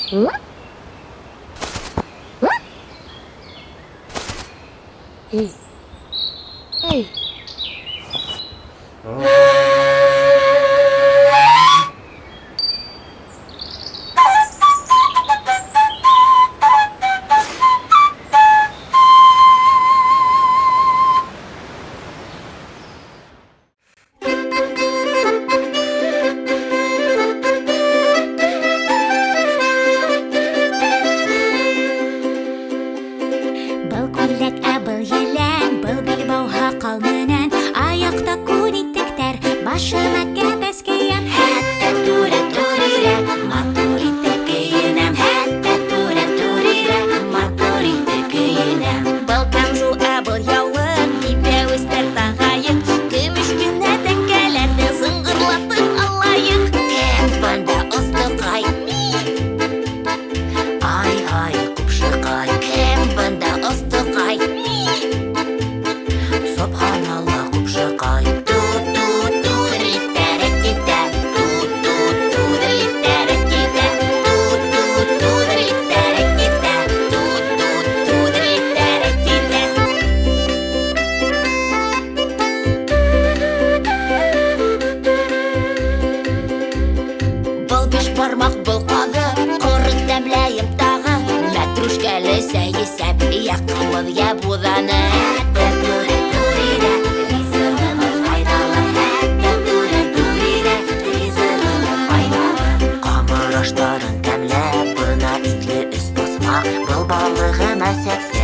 Был күлдәк, ә был елән, был билбауга калмынан, аякта күн итектәр, башыма кәбәс киям. Хәтта туры-турыра, матур итеп киенәм. Хәтта туры-турыра, матур итеп киенәм. Был камзул, ә был яулык, ипә үстәр тагайык, көмеш кенә тәңкәләрне зыңгырлатып алайык. Кем бында остыкай? Ай-ай, купшыкай, кем бында остыкай? Субханалла, купшыкай. Ту-ту-ту-ри-тәрәкитә, ту-ту-ту-ри-тәрәкитә, ту-ту-ту-ри-тәрәкитә, ту-ту-ту-ри-тәрәкитә. Был биш бармак, был кагы, корык тәмләем тагы. Мәтрүшкәле сәйесәп, якымын я буданы. Хәтта туры-турыра, ризыгымы файдалы. Хәтта туры-турыра, ризыгымы файдалы. Камыр аштарын тәмләп, бына итле өс басмак, был балыгыма сәксә.